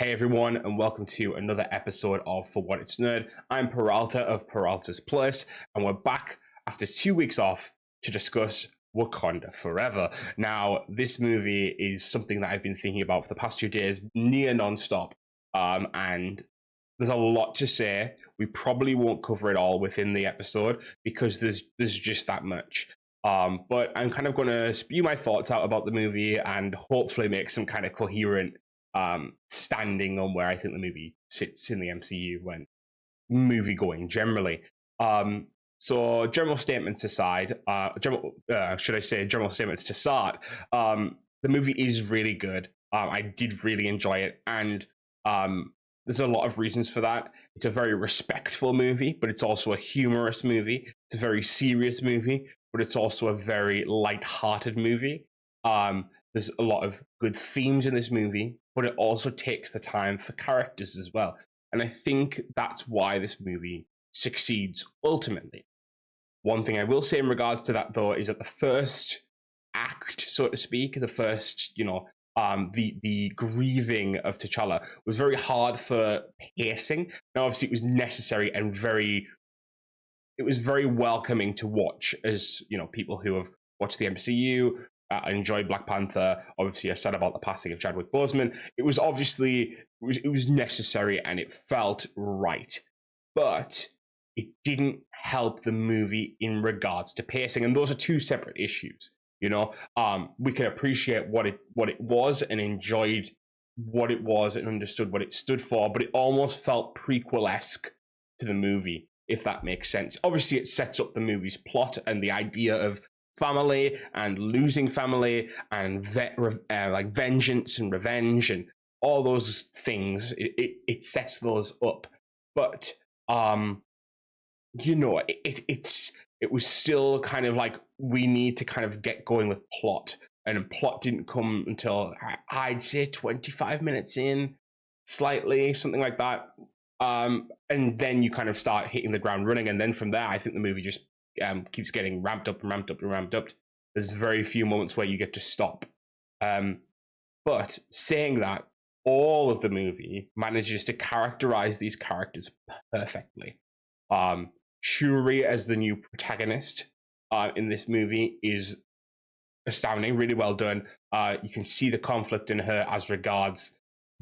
Hey everyone, and welcome to another episode of For What It's Nerd. I'm Peralta of Peralta's Place, and we're back after 2 weeks off to discuss Wakanda Forever. Now, this movie is something that I've been thinking about for the past 2 days, near non-stop, and there's a lot to say. We probably won't cover it all within the episode because there's just that much. But I'm kind of going to spew my thoughts out about the movie and hopefully make some kind of coherent standing on where I think the movie sits in the MCU when movie going generally. So general statements aside, general statements to start. The movie is really good. I did really enjoy it, and there's a lot of reasons for that. It's a very respectful movie, but it's also a humorous movie. It's a very serious movie, but it's also a very light-hearted movie. There's a lot of good themes in this movie, but it also takes the time for characters as well. And I think that's why this movie succeeds ultimately. One thing I will say in regards to that, though, is that the first act, so to speak, the first, the grieving of T'Challa was very hard for pacing. Now, obviously, it was necessary and it was very welcoming to watch as, people who have watched the MCU, enjoyed Black Panther. Obviously, I said about the passing of Chadwick Boseman. It was obviously it was necessary and it felt right, but it didn't help the movie in regards to pacing, and those are two separate issues. We can appreciate what it was and enjoyed what it was and understood what it stood for, but it almost felt prequel-esque to the movie, if that makes sense. Obviously, it sets up the movie's plot and the idea of family and losing family and like vengeance and revenge and all those things. It sets those up, but it was still kind of like, we need to kind of get going with plot, and plot didn't come until I'd say 25 minutes in, slightly, something like that. And then you kind of start hitting the ground running, and then from there, I think the movie just keeps getting ramped up and ramped up and ramped up. There's very few moments where you get to stop. But saying that, all of the movie manages to characterize these characters perfectly. Shuri as the new protagonist in this movie is astounding, really well done. You can see the conflict in her as regards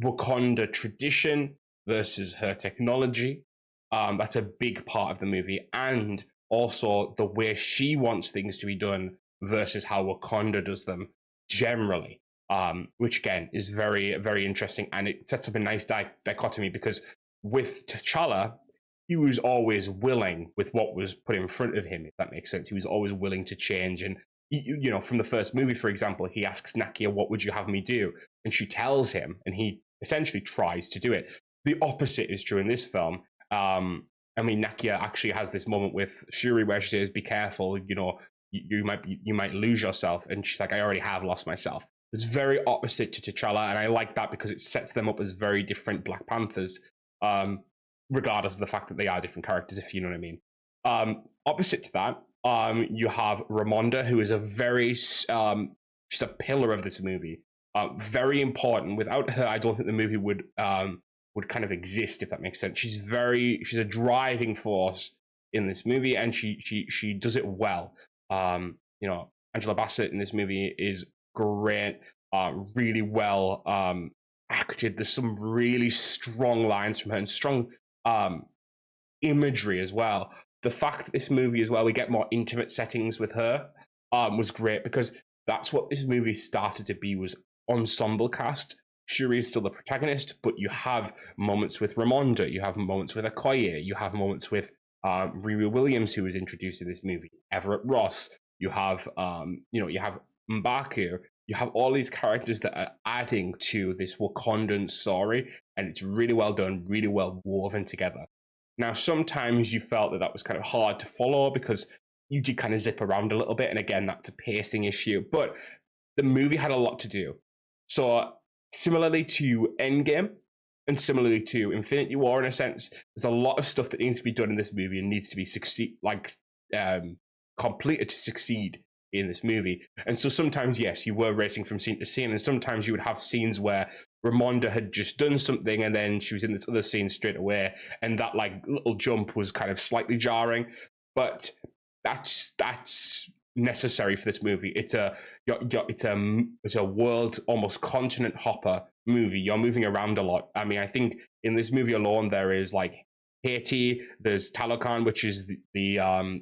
Wakanda tradition versus her technology. That's a big part of the movie, and also the way she wants things to be done versus how Wakanda does them generally, which again is very, very interesting, and it sets up a nice dichotomy, because with T'Challa, he was always willing with what was put in front of him, if that makes sense. He was always willing to change, and from the first movie, for example, he asks Nakia, "What would you have me do?" And she tells him, and he essentially tries to do it. The opposite is true in this film. Nakia actually has this moment with Shuri where she says, "Be careful, you might lose yourself," and she's like, "I already have lost myself." It's very opposite to T'Challa, and I like that because it sets them up as very different Black Panthers, regardless of the fact that they are different characters, if you know what I mean. Opposite to that, you have Ramonda, who is a very she's a pillar of this movie, very important. Without her, I don't think the movie would kind of exist, if that makes sense. She's a driving force in this movie, and she does it well. Angela Bassett in this movie is great, really well acted. There's some really strong lines from her and strong imagery as well. The fact that this movie as well, we get more intimate settings with her, was great, because that's what this movie started to be, was ensemble cast. Shuri is still the protagonist, but you have moments with Ramonda, you have moments with Okoye, you have moments with Riri Williams, who was introduced in this movie, Everett Ross, you have you have M'Baku, you have all these characters that are adding to this Wakandan story, and it's really well done, really well woven together. Now, sometimes you felt that was kind of hard to follow because you did kind of zip around a little bit, and again, that's a pacing issue, but the movie had a lot to do. So, similarly to Endgame, and similarly to Infinity War, in a sense, there's a lot of stuff that needs to be done in this movie and needs to be completed to succeed in this movie. And so sometimes, yes, you were racing from scene to scene, and sometimes you would have scenes where Ramonda had just done something and then she was in this other scene straight away, and that like little jump was kind of slightly jarring, but that's necessary for this movie. It's a world, almost continent hopper movie. You're moving around a lot. I mean, I think in this movie alone there is like Haiti, there's Talocan, which is I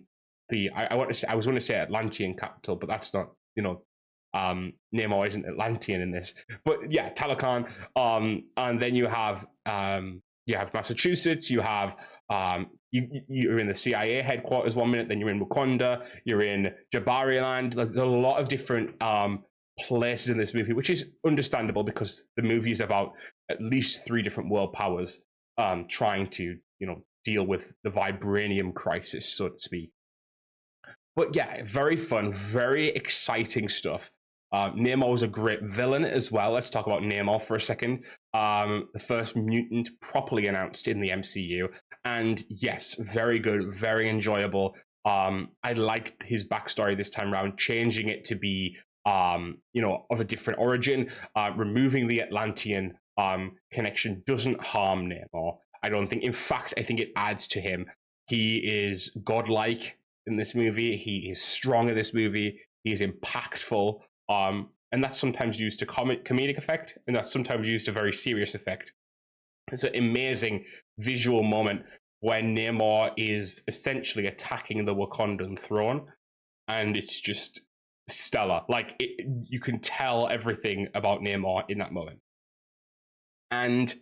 was going to say Atlantean capital, but that's not, Namor isn't Atlantean in this, but yeah, Talocan. And then you have Massachusetts. You have you're in the CIA headquarters one minute, then you're in Wakanda, you're in Jabariland. There's a lot of different places in this movie, which is understandable because the movie is about at least 3 different world powers trying to deal with the vibranium crisis, so to speak. But yeah, very fun, very exciting stuff. Namor was a great villain as well. Let's talk about Namor for a second. The first mutant properly announced in the MCU. And yes, very good, very enjoyable. I liked his backstory this time around, changing it to be, of a different origin. Removing the Atlantean connection doesn't harm Namor, I don't think. In fact, I think it adds to him. He is godlike in this movie. He is strong in this movie. He is impactful. And that's sometimes used to comedic effect, and that's sometimes used to very serious effect. It's an amazing visual moment when Namor is essentially attacking the Wakandan throne, and it's just stellar. Like, you can tell everything about Namor in that moment. And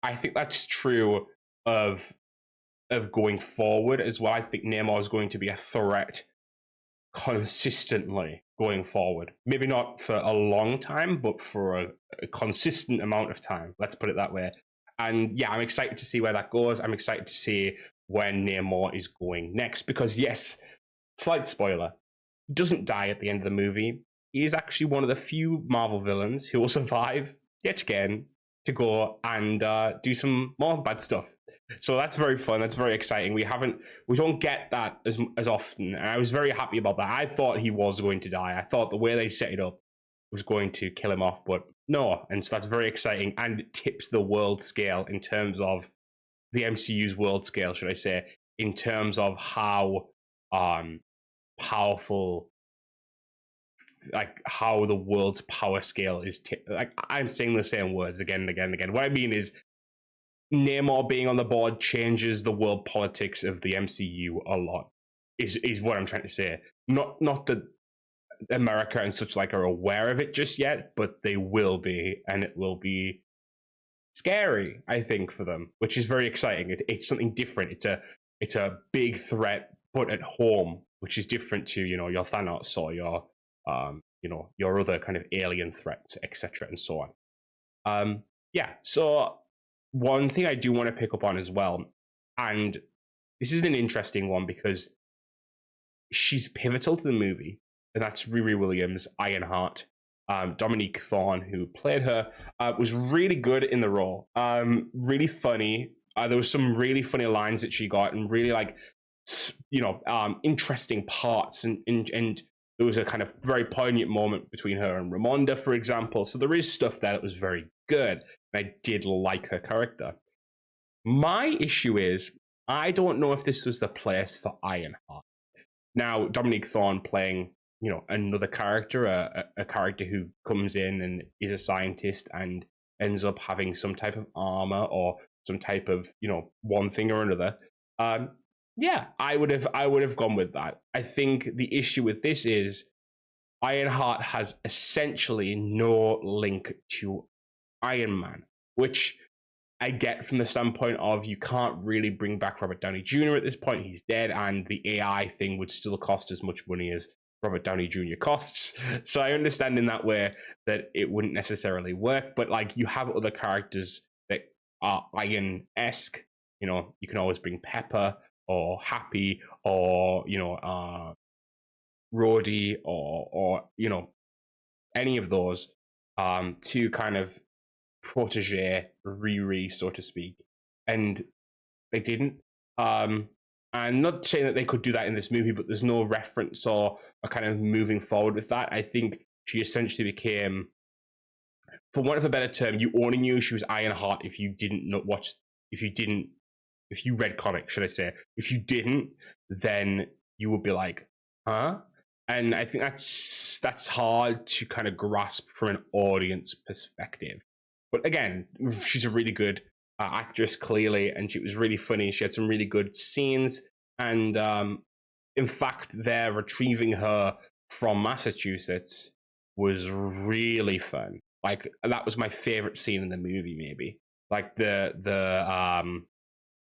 I think that's true of going forward as well. I think Namor is going to be a threat consistently going forward. Maybe not for a long time, but for a consistent amount of time. Let's put it that way. And yeah, I'm excited to see where that goes. I'm excited to see when Namor is going next, because yes, slight spoiler, he doesn't die at the end of the movie. He is actually one of the few Marvel villains who will survive yet again to go and do some more bad stuff. So that's very fun. That's very exciting. We don't get that as often, and I was very happy about that. I thought he was going to die. I thought the way they set it up was going to kill him off, but no. And so that's very exciting, and it tips the world scale in terms of the MCU's world scale, should I say, in terms of how powerful, like how the world's power scale is. Like, I'm saying the same words again and again and again. What I mean is, Namor being on the board changes the world politics of the MCU a lot, is what I'm trying to say. Not that America and such like are aware of it just yet, but they will be, and it will be scary, I think, for them, which is very exciting. It's something different. It's a big threat, but at home, which is different to your Thanos or your other kind of alien threats, etc., and so on. So one thing I do want to pick up on as well, and this is an interesting one because she's pivotal to the movie, and that's Riri Williams, Ironheart. Dominique Thorne, who played her, was really good in the role. Really funny. There was some really funny lines that she got, and really interesting parts, and there was a kind of very poignant moment between her and Ramonda, for example. So there is stuff there that was very good. I did like her character. My issue is, I don't know if this was the place for Ironheart. Now, Dominique Thorne playing, another character, a character who comes in and is a scientist and ends up having some type of armor or some type of, one thing or another. I would have gone with that. I think the issue with this is Ironheart has essentially no link to Iron Man, which I get from the standpoint of you can't really bring back Robert Downey Jr. at this point. He's dead, and the AI thing would still cost as much money as Robert Downey Jr. costs. So I understand in that way that it wouldn't necessarily work, but like, you have other characters that are Iron-esque. You can always bring Pepper or Happy or Rhodey or any of those to kind of protege Riri, so to speak, and they didn't. I'm not saying that they could do that in this movie, but there's no reference or a kind of moving forward with that. I think she essentially became for want of a better term, you only knew she was Ironheart if you didn't watch, if you read comics, should I say. If you didn't, then you would be like, huh? And I think that's hard to kind of grasp from an audience perspective. But again, she's a really good actress, clearly, and she was really funny. She had some really good scenes, and in fact, they're retrieving her from Massachusetts was really fun. Like that was my favorite scene in the movie, maybe. Like the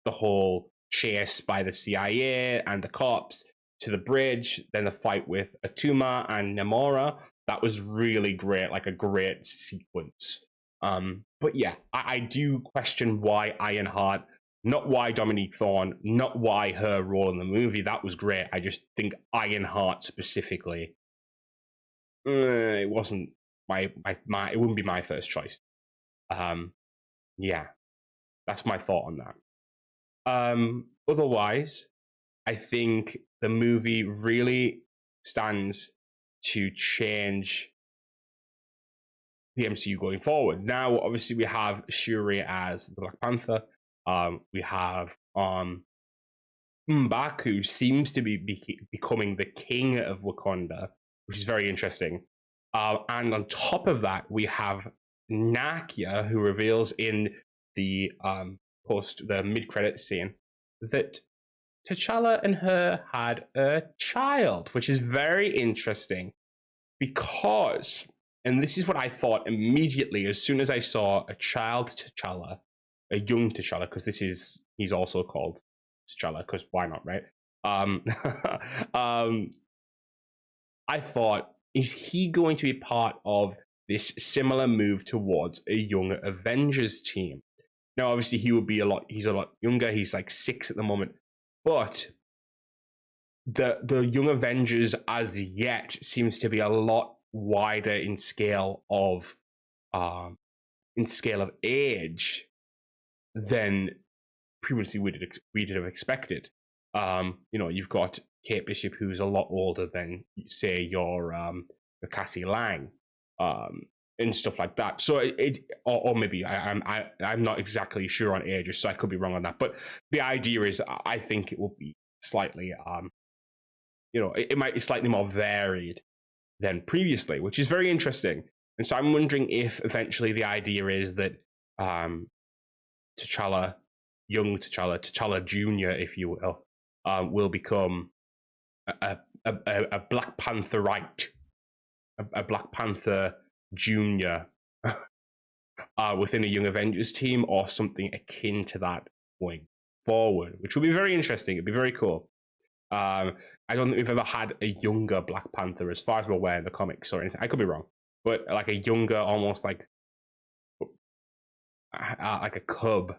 whole chase by the CIA and the cops to the bridge, then the fight with Atuma and Namora. That was really great, like a great sequence. But yeah, I do question why Ironheart, not why Dominique Thorne, not why her role in the movie. That was great. I just think Ironheart specifically, it wasn't my it wouldn't be my first choice. Yeah, that's my thought on that. Otherwise, I think the movie really stands to change the MCU going forward. Now, obviously, we have Shuri as the Black Panther. We have M'Baku seems to be becoming the king of Wakanda, which is very interesting. And on top of that, we have Nakia, who reveals in the the mid-credit scene that T'Challa and her had a child, which is very interesting because, and this is what I thought immediately as soon as I saw a child T'Challa, a young T'Challa, because he's also called T'Challa, because why not, right? I thought, is he going to be part of this similar move towards a young Avengers team? Now, obviously, he's a lot younger. He's like 6 at the moment. But the Young Avengers as yet seems to be a lot wider in scale of age than previously we'd have expected. You've got Kate Bishop, who's a lot older than, say, your Cassie Lang. And stuff like that. So or maybe I'm not exactly sure on ages, so I could be wrong on that. But the idea is, I think it will be slightly, it might be slightly more varied than previously, which is very interesting. And so I'm wondering if eventually the idea is that T'Challa, young T'Challa Junior, if you will become a Black Pantherite, a Black Panther Junior within a Young Avengers team, or something akin to that going forward, which would be very interesting. It'd be very cool. I don't think we've ever had a younger Black Panther, as far as we're aware, in the comics or anything. I could be wrong, but like a younger, almost like a cub,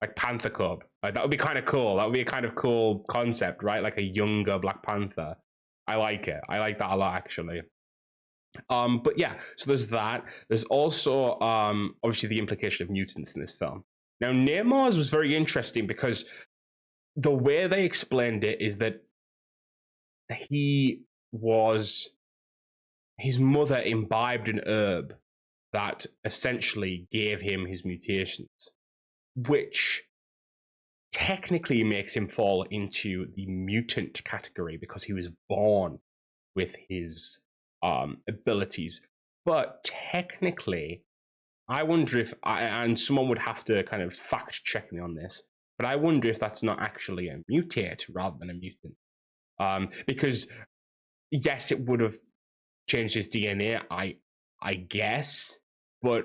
like Panther cub. That would be kind of cool. That would be a kind of cool concept, right? Like a younger Black Panther. I like it. I like that a lot, actually. But yeah, so there's that. There's also obviously the implication of mutants in this film. Now, Nemours was very interesting because the way they explained it is that his mother imbibed an herb that essentially gave him his mutations, which technically makes him fall into the mutant category because he was born with his abilities. But technically, I wonder if and someone would have to kind of fact check me on this, but I wonder if that's not actually a mutate rather than a mutant. Because yes, it would have changed his DNA, I guess, but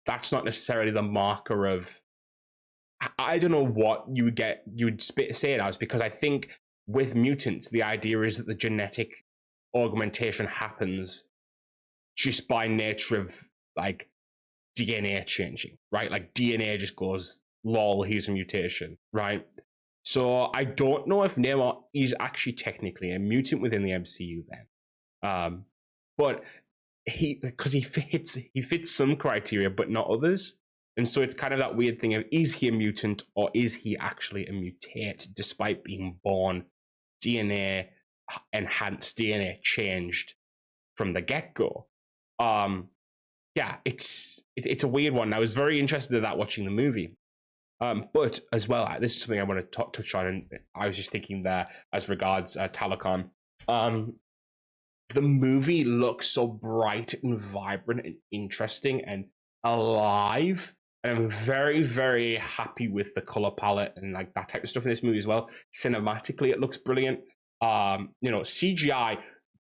that's not necessarily the marker of, I don't know what you would say it as, because I think with mutants, the idea is that the genetic augmentation happens just by nature of like DNA changing, right? Like DNA just goes, lol, here's a mutation, right? So I don't know if Namor is actually technically a mutant within the MCU then. But because he fits some criteria but not others. And so it's kind of that weird thing of, is he a mutant or is he actually a mutate despite being born DNA enhanced, DNA changed from the get-go? yeah, it's a weird one. I was very interested in that watching the movie. But as well, this is something I want to touch on, and I was just thinking there as regards Talokan. The movie looks so bright and vibrant and interesting and alive. And I'm very, very happy with the color palette and like that type of stuff in this movie as well. Cinematically, it looks brilliant. CGI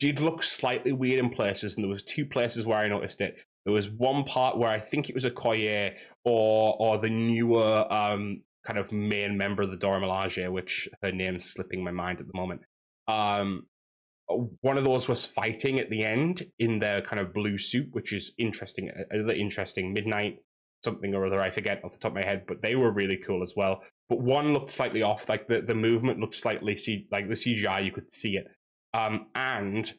did look slightly weird in places, and there was two places where I noticed it. There was one part where I think it was a Koye or the newer kind of main member of the Dora Milaje, which her name's slipping my mind at the moment. One of those was fighting at the end in their kind of blue suit, which is interesting. Another interesting midnight something or other, I forget off the top of my head, but they were really cool as well. But one looked slightly off, like the movement looked slightly like the CGI, you could see it. And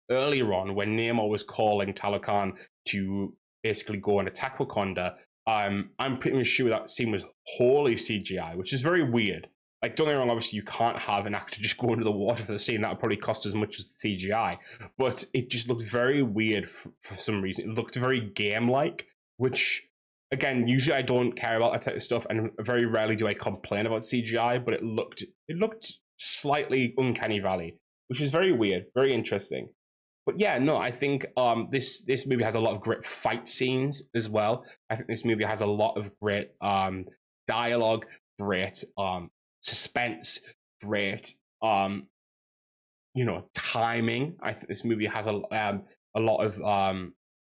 earlier on, when Namor was calling Talokan to basically go and attack Wakanda, I'm pretty much sure that scene was wholly CGI, which is very weird. Like, don't get me wrong, obviously you can't have an actor just go into the water for the scene. That would probably cost as much as the CGI. But it just looked very weird for some reason. It looked very game-like, which, again, usually I don't care about that type of stuff, and very rarely do I complain about CGI, but it looked slightly uncanny valley, which is very weird, very interesting. But yeah, no, I think this movie has a lot of great fight scenes as well. I think this movie has a lot of great dialogue, great suspense, great timing. I think this movie has a lot of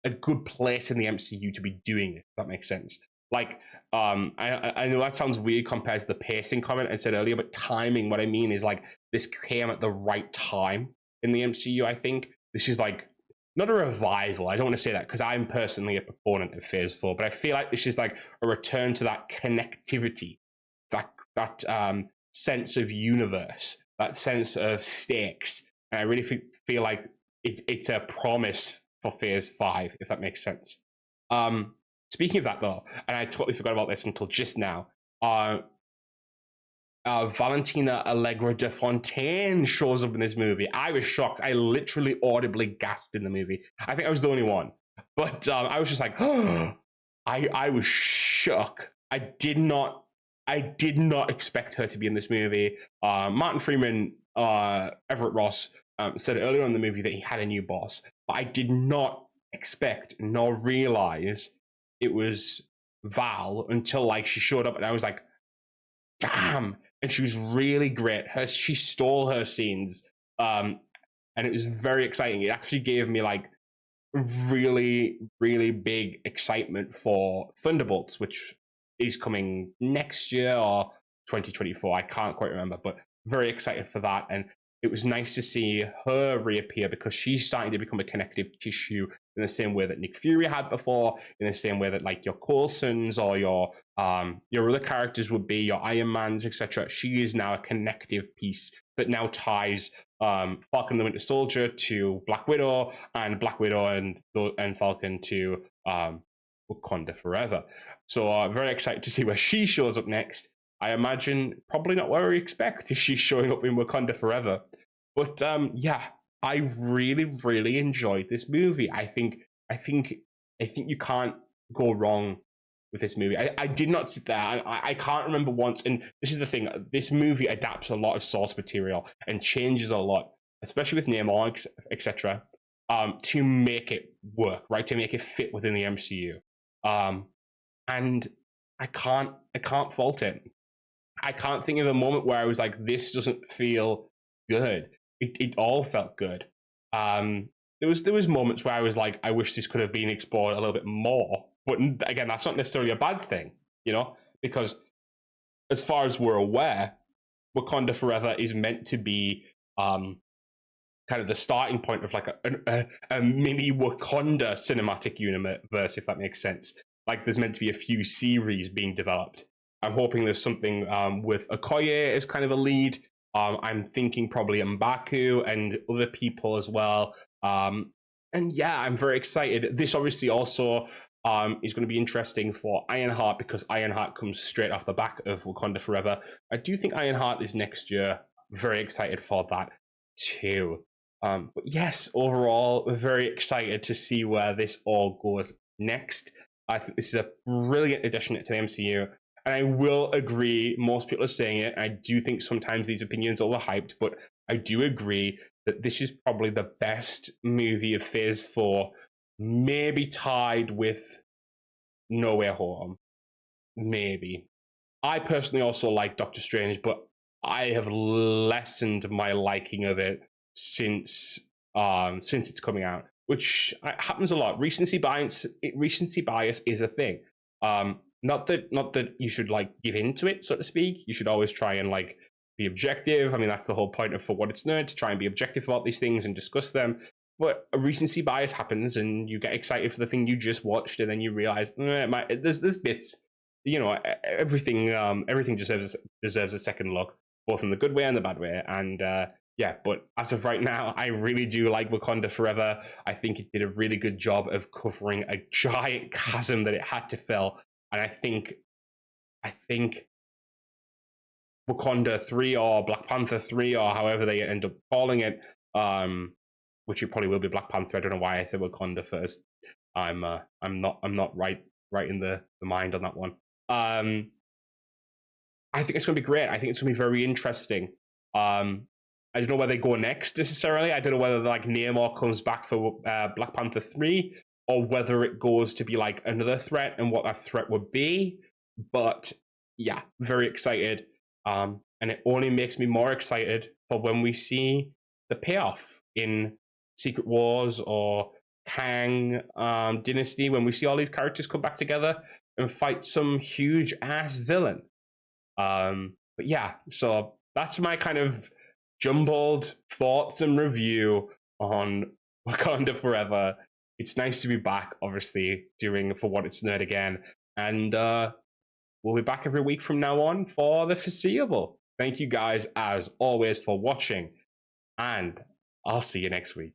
a good place in the MCU to be doing it, if that makes sense. Like, I know that sounds weird compared to the pacing comment I said earlier, but timing, what I mean is like this came at the right time in the MCU, I think. This is like not a revival. I don't want to say that because I'm personally a proponent of Phase 4, but I feel like this is like a return to that connectivity, that sense of universe, that sense of stakes. And I really feel like it's a promise for Phase 5, if that makes sense. Speaking of that, though, and I totally forgot about this until just now, Valentina Allegra de Fontaine shows up in this movie. I was shocked. I literally audibly gasped in the movie. I think I was the only one. But I was just like, oh, I was shook. I did not expect her to be in this movie. Martin Freeman, Everett Ross, said earlier in the movie that he had a new boss. But I did not expect nor realize it was Val until like she showed up, and I was like, damn. And she was really great. She stole her scenes, and it was very exciting. It actually gave me like really, really big excitement for Thunderbolts, which is coming next year or 2024. I can't quite remember, but very excited for that. And it was nice to see her reappear because she's starting to become a connective tissue in the same way that Nick Fury had before, in the same way that like your Coulsons or your other characters would be, your Iron Mans, etc. She is now a connective piece that now ties Falcon and the Winter Soldier to Black Widow, and Black Widow and Falcon to Wakanda Forever. So very excited to see where she shows up next. I imagine probably not where we expect if she's showing up in Wakanda Forever. But yeah, I really, really enjoyed this movie. I think you can't go wrong with this movie. I did not sit there. I can't remember once. And this is the thing. This movie adapts a lot of source material and changes a lot, especially with Namor, etc., to make it work, right? To make it fit within the MCU. And I can't fault it. I can't think of a moment where I was like, this doesn't feel good. It all felt good. There was moments where I was like, I wish this could have been explored a little bit more. But again, that's not necessarily a bad thing, because as far as we're aware, Wakanda Forever is meant to be kind of the starting point of like a mini Wakanda cinematic universe, if that makes sense. Like there's meant to be a few series being developed. I'm hoping there's something with Okoye as kind of a lead. I'm thinking probably M'Baku and other people as well. And yeah, I'm very excited. This obviously also is going to be interesting for Ironheart because Ironheart comes straight off the back of Wakanda Forever. I do think Ironheart is next year. Very excited for that too. But yes, overall, we're very excited to see where this all goes next. I think this is a brilliant addition to the MCU. And I will agree, most people are saying it. I do think sometimes these opinions are overhyped, but I do agree that this is probably the best movie of Phase 4, maybe tied with No Way Home. Maybe. I personally also like Doctor Strange, but I have lessened my liking of it since it's coming out, which happens a lot. Recency bias is a thing. Not that you should like give into it, so to speak. You should always try and like be objective. I mean, that's the whole point of For What It's Nerd, to try and be objective about these things and discuss them. But a recency bias happens, and you get excited for the thing you just watched, and then you realize there's bits. Everything deserves a second look, both in the good way and the bad way. And yeah, but as of right now, I really do like Wakanda Forever. I think it did a really good job of covering a giant chasm that it had to fill. And I think Wakanda 3 or Black Panther 3 or however they end up calling it, which it probably will be Black Panther. I don't know why I said Wakanda first. I'm not right in the mind on that one. I think it's going to be great. I think it's going to be very interesting. I don't know where they go next necessarily. I don't know whether like Namor comes back for Black Panther 3 or whether it goes to be like another threat and what that threat would be. But yeah, very excited. And it only makes me more excited for when we see the payoff in Secret Wars or Kang Dynasty, when we see all these characters come back together and fight some huge ass villain. But yeah, so that's my kind of jumbled thoughts and review on Wakanda Forever. It's nice to be back, obviously, doing For What It's Nerd again. And we'll be back every week from now on for the foreseeable. Thank you guys, as always, for watching. And I'll see you next week.